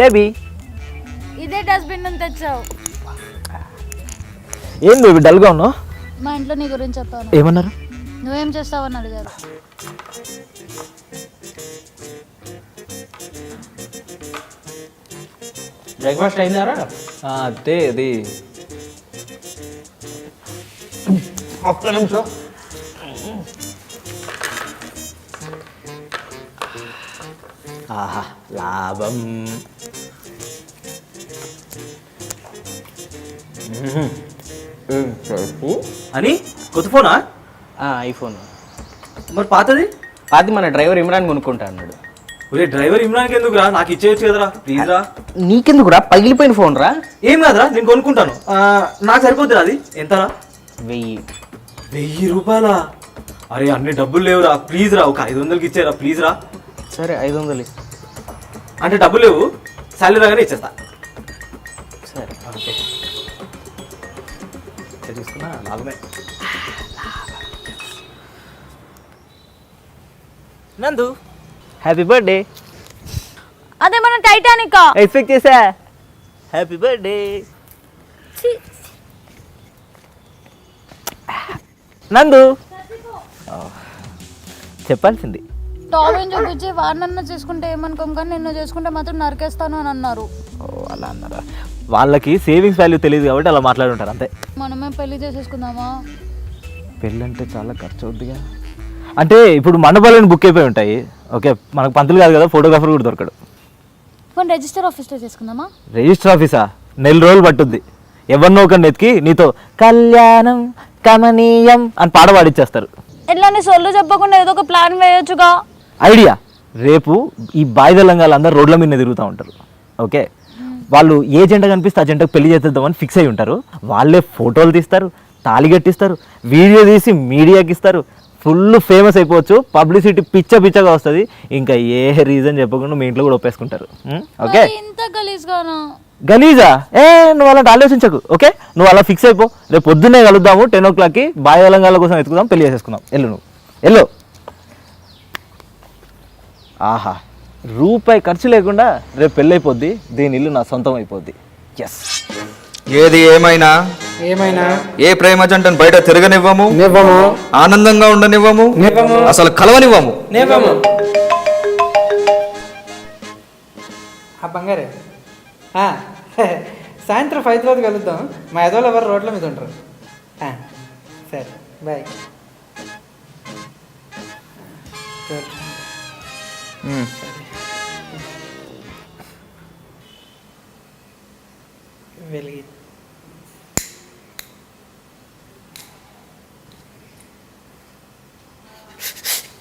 Baby ఇదే dustbin నుంచి తెచ్చావు. ఏం బేబీ డల్గా ఉన్నావు? మా ఇంట్లో నీ గురించి చెప్పాను. ఏమన్నారు? నువ్వేం చేస్తావని అడిగారు. బ్రేక్ఫాస్ట్ అయిందారా? అదే అది ఒక్క నిమిషం. ఆహా లాభం. అని కొత్త ఫోనా? ఐఫోన్. మరి పాతది? అది మన డ్రైవర్ ఇమ్రాన్ కొనుక్కుంటా అన్నాడు. ఒరే డ్రైవర్ ఇమ్రాన్కి ఎందుకు రా, నాకు ఇచ్చేయచ్చు కదరా ప్లీజ్ రా. నీకెందుకురా, పగిలిపోయిన ఫోన్ రా. ఏం కాదురా, నేను కొనుక్కుంటాను. నాకు సరిపోద్దిరా. అది ఎంతరా? 1000. 1000 రూపాయలా? అరే అన్ని డబ్బులు లేవురా, ప్లీజ్ రా, ఒక 500కి ఇచ్చేరా ప్లీజ్ రా. సరే 500 అంటే డబ్బులు లేవు, శాలరీ రాగానే ఇచ్చేస్తా. సరే ఓకే చూసుకున్నా లాభమే. నందు హ్యాపీ బర్త్డే. అదే మన టైటానిక్. ఎక్స్పెక్ట్ చేసా. హ్యాపీ బర్త్డే నందు. చెప్పాల్సింది. టాలెంట్ చూపించి వాడినన్నా చేసుకుంటే ఏమనుకోం, కానీ నిన్ను చేసుకుంటే మాత్రం నరికేస్తాను అని అన్నారు. ఓ అలా అన్నారా? వాళ్ళకి సేవింగ్స్ వాల్యూ తెలియదు కాబట్టి అలా మాట్లాడుంటారు అంతే. మనమే పెళ్లి చేసేసుకుందామా? పెళ్ళి అంటే చాలా ఖర్చు అవుద్దిగా. అంటే ఇప్పుడు మండపాలను బుక్ అయిపోయి ఉంటాయి. ఓకే మనకు పంతులు కాదు కదా, ఫోటోగ్రాఫర్ కూడా దొరకడు. మనం రిజిస్టర్ ఆఫీస్లో చేసుకుందామా? రిజిస్టర్ ఆఫీసా? 4 రోజులు పట్టుద్ది. ఎవరినో ఒకరిని ఎత్తికి నీతో కళ్యాణం కమనీయం అని పాట పాడిచ్చేస్తారు. ఎట్లా నీ సొల్లు చెప్పకుండా ఏదో ఒక ప్లాన్ వేయొచ్చుగా. ఐడియా. రేపు ఈ బాయిదలంగాలు అందరూ రోడ్ల మీద తిరుగుతూ ఉంటారు. ఓకే వాళ్ళు ఏ జంట కనిపిస్తే ఆ జంటకు పెళ్లి చేద్దామని ఫిక్స్ అయి ఉంటారు. వాళ్ళే ఫోటోలు తీస్తారు, తాళి కట్టిస్తారు, వీడియో తీసి మీడియాకి ఇస్తారు. ఫుల్ ఫేమస్ అయిపోవచ్చు, పబ్లిసిటీ పిచ్చగా వస్తుంది. ఇంకా ఏ రీజన్ చెప్పకుండా మీ ఇంట్లో కూడా ఒప్పేసుకుంటారు. ఓకే ఇంత గలీజ్గానా? గలీజా? నువ్వు అలాంటి ఆలోచించకు. ఓకే నువ్వు అలా ఫిక్స్ అయిపో. రేపు పొద్దున్నే కలుద్దాము 10 o'clockకి. బాయ్ తెలంగాణ కోసం ఎత్తుకుదాం, పెళ్లి చేసేసుకుందాం. వెళ్ళు నువ్వు వెళ్ళు. ఆహా రూపాయి ఖర్చు లేకుండా రేపు పెళ్ళి అయిపోద్ది. దీని ఇల్లు నా సొంతం అయిపోద్ది. ఎస్. ఏది ఏమైనా ఏ ప్రేమ జంటను బయట తిరగనివ్వము, ఆనందంగా ఉండనివ్వము, అసలు కలవనివ్వము. బంగారే సాయంత్రం 5 తర్వాత కలుద్దాం. మా ఎదోళ్ళు ఎవరు రోడ్ల మీద ఉంటారు. సరే బాయ్. వెలిగి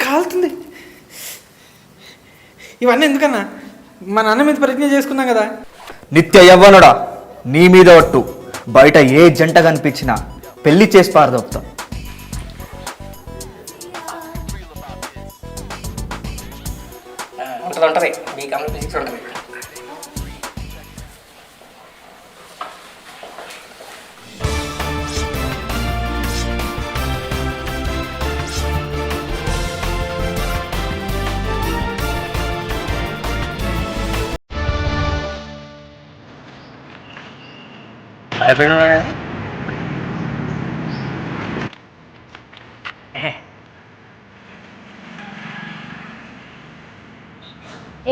కాలుతుంది. ఇవన్నీ ఎందుకన్నా? మా నాన్న మీద ప్రతిజ్ఞ చేసుకున్నాం కదా. నిత్య యవ్వనుడా, నీ మీద ఒట్టు. బయట ఏ జంట కనిపించినా పెళ్లి చేసి పారదొప్పుతాం. ఉంటుంది మీ కమ్యూనిటీ ఫిజిక్స్ ఉంటుంది.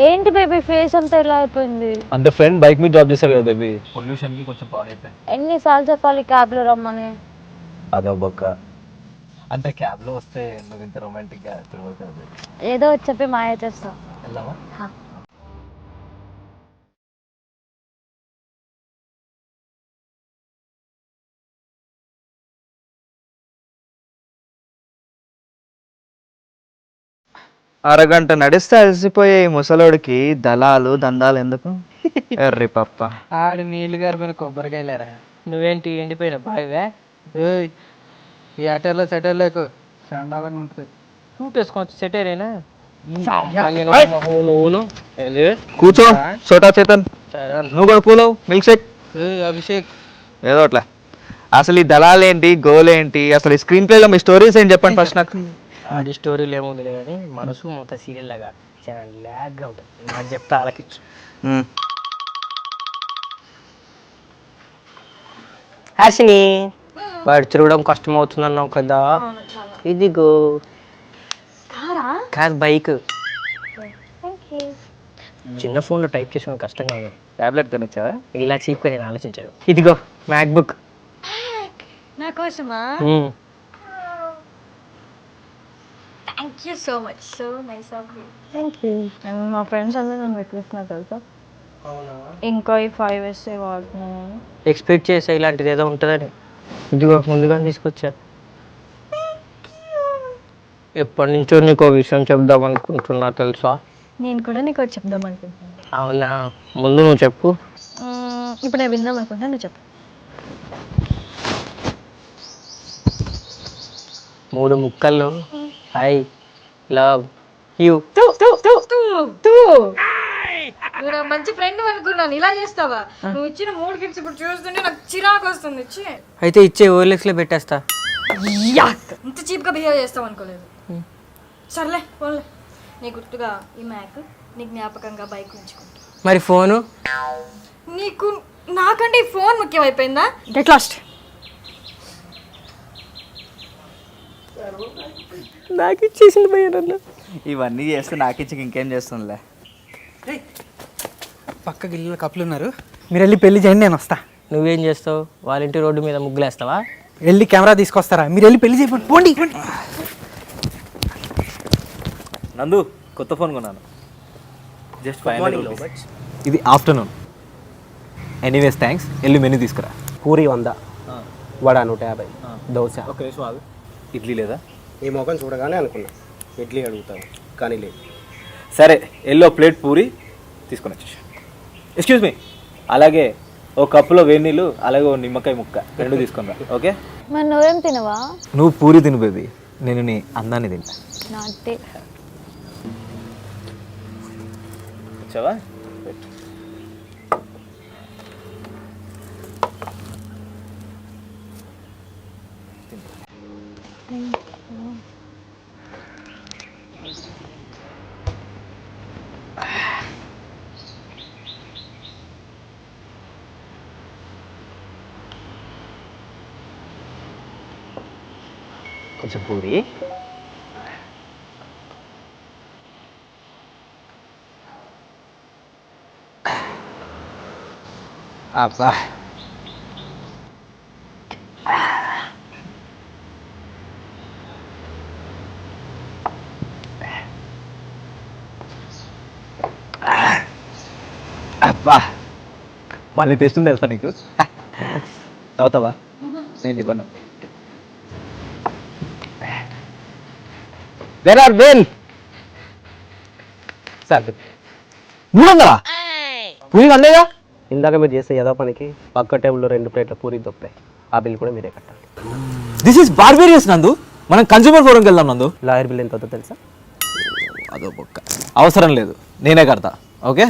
ఏంటి బేబీ ఫేస్ అంతా ఇలా అయిపోయింది? అంటే ఫ్రెండ్ బైక్ మీద డ్రాప్ చేశారు కదా బేబీ, పొల్యూషన్ కి కొంచెం పాడైపోయింది. ఎన్నిసార్లు చెప్పాలి క్యాబ్ లో రమ్మని? అదో బొక్క. అంటే క్యాబ్ లో వస్తే నువ్వు ఇంత రొమాంటిక్ గా తిరుగుతుంది. ఏదో చెప్పి మాయ చేస్తా. వెళ్దామా? అరగంట నడిస్తే అలసిపోయే ఈ ముసలోడికి దళాలు దండాలు ఎందుకు? ఎర్రి పప్ప. ఆడి నీళ్ళు గారిపోయిన కొబ్బరికాయలేరా. నువ్వేంటి ఎండిపోయిన బావివే? ఈ అటర్లో సెటర్లోకి చండాలంగా ఉంటుంది. సూట్ వేసుకోవచ్చు, సెటేరేనా? కూర్చో చోటా చేతన్. నువ్వు కూడా కూలవు. Milk shake. అభిషేక్ ఏదో అట్లా. అసలు ఈ దళాలేంటి, గోలేంటి, అసలు ఈ స్క్రీన్ ప్లేలో మీ స్టోరీస్ ఏంటి చెప్పండి ఫస్ట్ నాకు. ఆడి స్టోరీలు ఏముంది కానీ మనసు మొత్తం సీరియల్ లాగా చాలా ల్యాగ్గా ఉంటుంది. నాకు చెప్తా ఆలకిచ్చు. హాసిని వాడు తిరగడం కష్టం అవుతుంది అన్నావు కదా, ఇదిగో కాదు బైక్. చిన్న ఫోన్లో టైప్ చేసిన కష్టం కాదు. టాబ్లెట్ కొనిచ్చావా? ఇలా చీప్గా నేను ఆలోచించాను. ఇదిగో మ్యాక్బుక్. నా కోసమా? Thank you so much, so nice of you. Thank you. మా ఫ్రెండ్స్ అందరూ నన్ను వెతుకుతున్నారు తెలుసా. ఇంకా ఈ 5 వేస్తే వాడుతున్నాను. ఎక్స్పెక్ట్ చేసా ఇలాంటిది ఏదో ఉంటుందని. ఇదిగో ముందుగా తీసుకొచ్చా. ఎప్పటి నుంచో నీకు విషయం చెప్దాం అనుకుంటున్నా తెలుసా. నేను కూడా నీకు ఒకటి చెప్దాం అనుకుంటున్నాను. అవునా, ముందు నువ్వు చెప్పు. ఇప్పుడు నేను విందాం అనుకుంటా, నువ్వు చెప్పు. 3 ముక్కల్లో ఐ లవ్ యూ. నువ్వు నాకు మంచి ఫ్రెండ్ అనుకున్నాను, ఇలా చేస్తావా? నువ్వు ఇచ్చిన 3 గిఫ్ట్స్ ఇప్పుడు చూస్తుంటే నాకు చిరాకు వస్తుంది. అయితే ఇచ్చే ఓఎల్ఎక్స్లో పెట్టేస్తా. ఇంత చీప్గా బిహేవ్ చేస్తావు అనుకోలేదు. సర్లే పోన్లే, నీ గుర్తుగా ఈ మ్యాక్, నీ జ్ఞాపకంగా బైక్ ఉంచుకుంటా. మరి ఫోను నీకు నాకంటే ఈ ఫోన్ ముఖ్యం అయిపోయిందా? Get lost. నాకు ఇచ్చేసింది భయ్య నన్ను. ఇవన్నీ చేస్తే నాకు ఇచ్చి ఇంకేం చేస్తుందిలే. పక్క గిల్లు కప్పులు ఉన్నారు, మీరు వెళ్ళి పెళ్లి చేయండి, నేను వస్తా. నువ్వేం చేస్తావు? వాళ్ళ ఇంటి రోడ్డు మీద ముగ్గులేస్తావా? వెళ్ళి కెమెరా తీసుకొస్తారా? మీరు వెళ్ళి పెళ్లి చేయకపోతే పోండి. నందు కొత్త ఫోన్ కొన్నాను, జస్ట్ 500 రూపీస్. ఇది ఆఫ్టర్నూన్. Anyways thanks. వెళ్ళి మెనూ తీసుకురా. పూరి 100, వడ 150, దోశ. ఒక నిమిషం ఆగు. ఇడ్లీ లేదా? ఈ మొఖం చూడగానే అనుకున్నా ఇడ్లీ అడుగుతాను, కానీ లేదు. సరే ఎల్లో ప్లేట్ పూరి తీసుకొని వచ్చేసి. ఎక్స్క్యూజ్ మీ, అలాగే ఓ కప్పులో వేడి నీళ్ళు, అలాగే ఓ నిమ్మకాయ ముక్క 2 తీసుకొని రా. ఓకే? మరి నువ్వేం తినవా? నువ్వు పూరి తిను బేబీ, నేను నీ అందాన్ని తింటా. నాటే వచ్చావా? కొంచెం పూరి. అబ్బా, అబ్బా, మళ్ళీ తెస్తుంది తెలుసా నీకు? అవుతావా? నేను ఇవ్వను. There are well. Sir 300 puri అందేగా? ఇందాక మీరు చేసే ఏదో పనికి పక్క టేబుల్లో 2 ప్లేట్ల పూరి దొప్పాయి. ఆ బిల్ కూడా మీరే కట్టాలి. దిస్ ఇస్ బార్బేరియస్ నందు. మనం కన్స్యూమర్ ఫోరంకి వెళ్దాం నందు. లాయర్ బిల్ ఎంత అవుతుందో తెలుసా? అదో బొక్క. అవసరం లేదు, నేనే కడతా. ఓకే?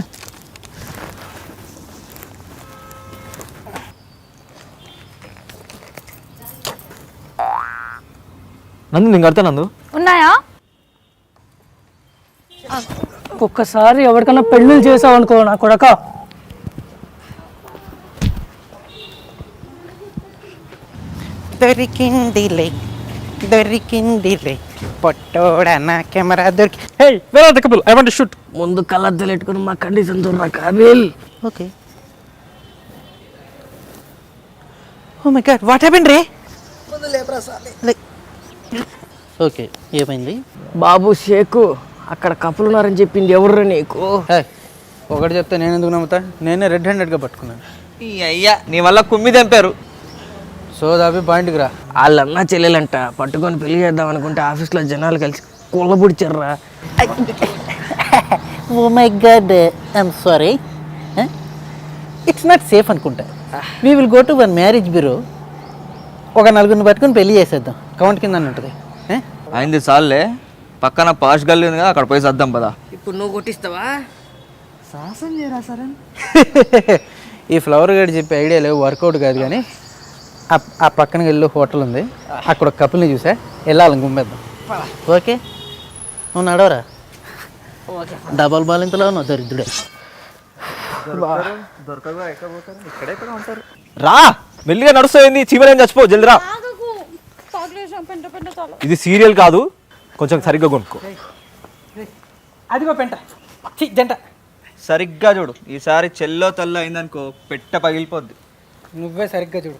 నందు నేను కడతా. నందు ఉన్నాయా? ఒక్కసారి ఎవరికైనా పెళ్ళిళ్ళు చేసావు అనుకో నా కొడక. దొరికిందిలే దొరికిందిలే పొట్టోడ నా కెమెరా దొరికి. Hey where are the couple, I want to shoot. ముందు కలర్ పెట్టుకుని మా కండిషన్ చూడరా కాబిల్. Okay. Oh my god, what happened రే? ఓకే, ఏమైంది? బాబు షేకు, అక్కడ కప్పులు ఉన్నారని చెప్పింది ఎవర్రా నీకు? ఒకటి చెప్తే నేను ఎందుకు నమ్ముతా? నేనే రెడ్ హ్యాండెడ్గా పట్టుకున్నాను. ఈ అయ్యా నీ వల్ల కుమ్మి తెంపారు. సో దాబి పాయింట్కి రా. వాళ్ళన్నా చెల్లెలంట పట్టుకొని పెళ్లి చేద్దాం అనుకుంటే ఆఫీస్లో జనాలు కలిసి కూలబుడిచారా. Oh my god, I'm sorry. It's not safe అనుకుంటా. We will go to one marriage bureau. ఒక 4 పట్టుకొని పెళ్లి చేసేద్దాం, కౌంట్ కింద ఉంటుంది. అయింది చాలులే, పక్కన పాష్ గల్లీ ఉంది కదా, అక్కడ పోయి సర్దాం పదా. ఇప్పుడు నువ్వు కొట్టిస్తావా? ఈ ఫ్లవర్ గడి చెప్పే ఐడియా లేవు, వర్కౌట్ కాదు. కానీ ఆ పక్కన వెళ్ళి హోటల్ ఉంది, అక్కడ ఒక కపుల్ని చూసా, వెళ్ళాలని గుమ్మేద్దాం. ఓకే, నువ్వు నడవరా. డబల్ బాల్ ఇంతలో ఉన్నావు దరిద్రుడే. రా మెల్లిగా నడుస్తుంది, చీమలేం చచ్చిపో, జల్ది రా. ఇది సీరియల్ కాదు, కొంచెం సరిగ్గా కొనుక్కో. అదిగో పెంట జంట. సరిగ్గా చూడు, ఈసారి చెల్లో తల్లో అయిందనుకో పెట్ట పగిలిపోద్ది. నువ్వే సరిగ్గా చూడు,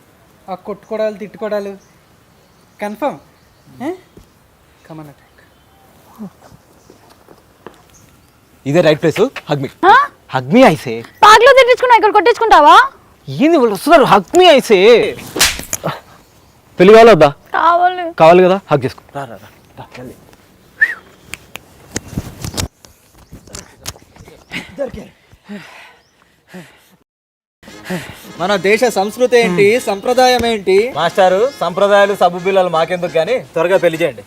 ఆ కొట్టుకోవడాలు తిట్టుకోవడాలు కన్ఫర్మ్. Come on attack. ఇదే రైట్ ప్లేస్. హగ్మి హగ్మి ఐసే. పార్క్లో తిట్టించుకున్నా, ఇక్కడ కొట్టించుకుంటావా? ఏంది వాళ్ళు వస్తున్నారు? హగ్మి ఐసే. పెళ్లి కావాలి వద్దా? కావాలి. కావాలి కదా, హగ్ చేసుకో. రా రా రా రా, జల్ది. మన దేశ సంస్కృతి ఏంటి, సంప్రదాయం ఏంటి? మాస్టారు, సంప్రదాయాలు సబ్బు బిల్లలు మాకెందుకు కానీ త్వరగా పెళ్లి చేయండి.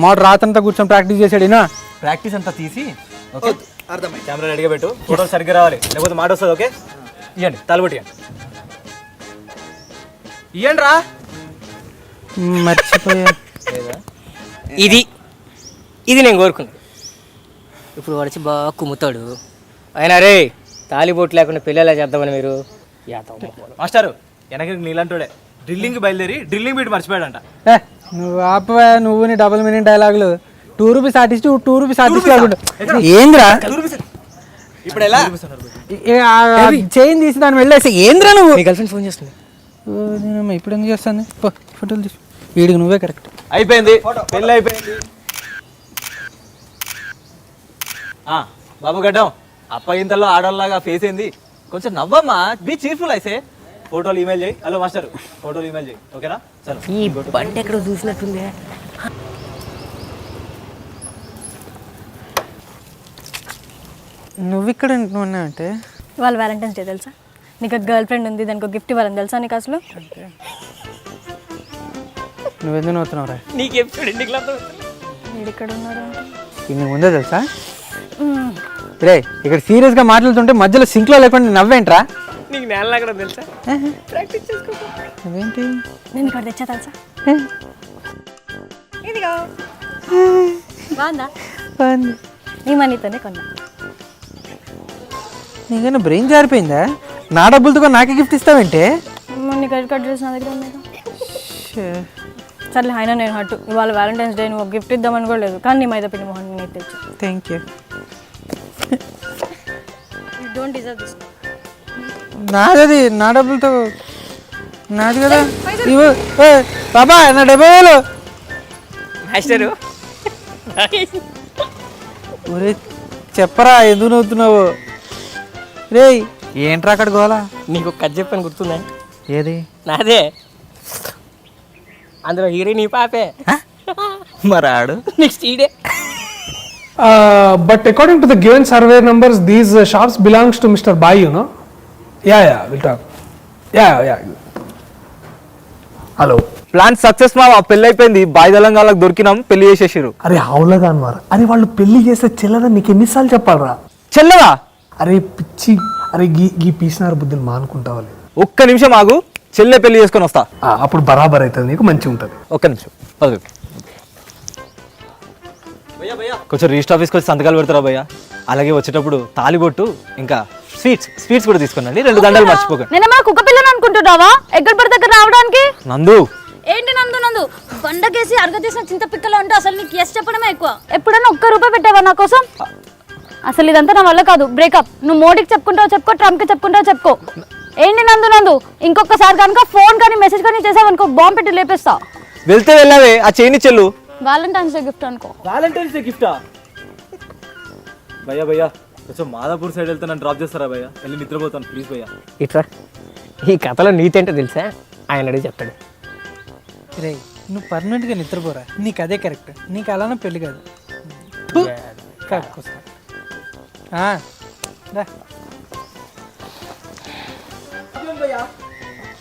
మాడు రాత్రంతా కూర్చొని ప్రాక్టీస్ చేసాడినా. ప్రాక్టీస్ అంతా తీసి ఓకే, అర్థమైంది. కెమెరా రెడీగా పెట్టు, ఫోటోలు సరిగ్గా రావాలి, లేకపోతే మాట వస్తుంది. ఓకే, ఇవ్వండి తలబట్టి ఇవ్వండి రా. మర్చిపోయా. ఇది ఇది నేను కోరుకున్నాను. ఇప్పుడు వాడిచి బాగా కుమ్ముతాడు. అయినా రే తాలిబోటు లేకుండా పెళ్ళేలా చేద్దామని మీరు మాస్టారు వెనక నీళ్ళంటోడే డ్రిల్లింగ్ బయలుదేరి డ్రిల్లింగ్ బీట్ మర్చిపోయాడంట. నువ్వు ఆపవా, నువ్వు నీ డబుల్ మీనింగ్ డైలాగులు. 2 రూపీస్ ఆర్టిస్ట్, 2 రూపీస్ ఆర్టిస్ట్ కాకుండా ఏంద్రా ఇప్పుడు ఎలా? చైన్ తీసి దాన్ని వెళ్ళేసి ఏంద్రా నువ్వు? మీ గర్ల్ ఫ్రెండ్ ఫోన్ చేస్తుంది. ఇప్పుడు ఎందుకు చేస్తాను? ఫోటోలు తీసు. వీడికి నువ్వే కరెక్ట్. అయిపోయింది, పెళ్ళి అయిపోయింది. బాబు గడ్డం అప్పగింతల్లో ఆడవాళ్ళలాగా ఫేస్ ఏంది? కొంచెం నవ్వమ్మా, బీ చీర్ఫుల్ అయితే. ఫోటోలు ఈమెయిల్ చేయి. హలో మాస్టర్, ఫోటోలు ఈమెయిల్ చేయి. ఓకేనా? సరే. ఈ బండి ఎక్కడ చూసినట్టుంది. నువ్వు ఇక్కడ అంటే వాళ్ళ వ్యాలంటైన్స్ డే తెలుసా నీకు? గర్ల్ ఫ్రెండ్ ఉంది, దానికి ఒక గిఫ్ట్ ఇవ్వాలని తెలుసా నీకు అసలు? నువ్వెందుకు నవ్వుతున్నావురా? నీకు ఎప్పుడు ఎందుకు మీరు ఇక్కడ ఉన్నారు. ఇది ముందే తెలుసా? రే ఇక్కడ సీరియస్గా మాట్లాడుతుంటే మధ్యలో సింక్లో లేకుండా నవ్వేంట్రా? నీకు నేల కూడా తెలుసా? ప్రాక్టీస్ చేసుకో. అదేంటి నేను ఇక్కడ తెచ్చా తెలుసా? ఇదిగో బాగుందా? నీ మనీతోనే కొన్నా. నీకైనా బ్రెయిన్ జారిపోయిందా? నా డబ్బులతో నాకే గిఫ్ట్ ఇస్తావంటే? మొన్న క్రెడిట్ కార్డ్ డ్రెస్ నా దగ్గర ఉంది. సర్లే, అయినా నేను హట్టు ఇవాళ వ్యాలంటైన్స్ డే, నువ్వు గిఫ్ట్ ఇద్దామని కూడా లేదు, కానీ నీ మైదా పిండి మొహన్ నీకు తెచ్చు. Thank you. You don't deserve this. నాదది, నా డబ్బులతో నాది కదా. ఇవ్వు. బాబా నా 70,000. మాస్టరు ఒరే చెప్పరా, ఎందుకు నవ్వుతున్నావు? రే ఏంట్రా అక్కడ గోలా? నీకు ఒక కథ చెప్పని గుర్తుందా? ఏది? నాదే. అందులో హీరోయిన్ నీ పాపే. మరాడు నెక్స్ట్ ఈడే. But according to the given survey numbers, these shops belongs to Mr. Bai, you know. Yeah, we'll talk. Yeah. Hello. Plan success మా పెళ్లి అయిపోయింది. బాయ్ తెలంగాణకు దొరికినాం, పెళ్లి చేసేసారు. అరే హౌలగా అన్నారు. అరే వాళ్ళు పెళ్లి చేస్తే చెల్లదా నీకు ఎన్నిసార్లు చెప్పాలరా? చెల్లదా? అరే పిచ్చి, అరే గీ పీసినారు బుద్ధులు మానుకుంటావాలి. ఒక్క నిమిషం ఆగు, చెల్లె పెళ్లి చేసుకొని వస్తా. అప్పుడు బరాబర్ అవుతుంది, నీకు మంచిగా ఉంటుంది. ఒక్క నిమిషం కొంచెం రిజిస్టర్ ఆఫీస్కి వచ్చి సంతకాలు పెడతారా భయ్యా? అలాగే వచ్చేటప్పుడు తాలిబొట్టు ఇంకా స్వీట్స్ కూడా తీసుకున్నాండి. 2 దండలు మర్చిపోకండి. నేను మా కుక్క పిల్లని అనుకుంటున్నావా ఎక్కడ పడి దగ్గర రావడానికి? నందు ఏంటి నందు బండకేసి అరగతీసిన చింత పిక్కలు అంటే అసలు నీకు ఎస్ చెప్పడమే ఎక్కువ. ఎప్పుడైనా ₹1 పెట్టావా నా కోసం? అసలు ఇదంతా నా వల్ల కాదు. బ్రేకప్. నువ్వు మోడీకి చెప్పుకుంటావు చెప్పుకో, ట్రంప్కి చెప్పుకుంటావు చెప్పుకో. ఏంటి నందు ఇంకొకసారి కనుక ఫోన్ కానీ మెసేజ్ కానీ చేసావనుకో, బాంబు పెట్టి లేపేస్తా. వెళ్తే వెళ్ళావే, ఆ చైని చెల్లు. వ్యాలంటైన్స్ డే గిఫ్ట్ అనుకో. వ్యాలంటైన్స్ డే గిఫ్టా? భయ్యా కొంచెం మాదాపూర్ సైడ్ వెళ్తే నన్ను డ్రాప్ చేస్తారా భయ్యా? వెళ్ళి నిద్రపోతాను ప్లీజ్ భయ్యా. ఇట్లా ఈ కథలో నీతి ఏంటో తెలుసా? ఆయన అడిగి చెప్తాడు. రే నువ్వు పర్మనెంట్గా నిద్రపోరా, నీకు అదే కరెక్ట్. నీకు అలానే పెళ్ళి కాదు.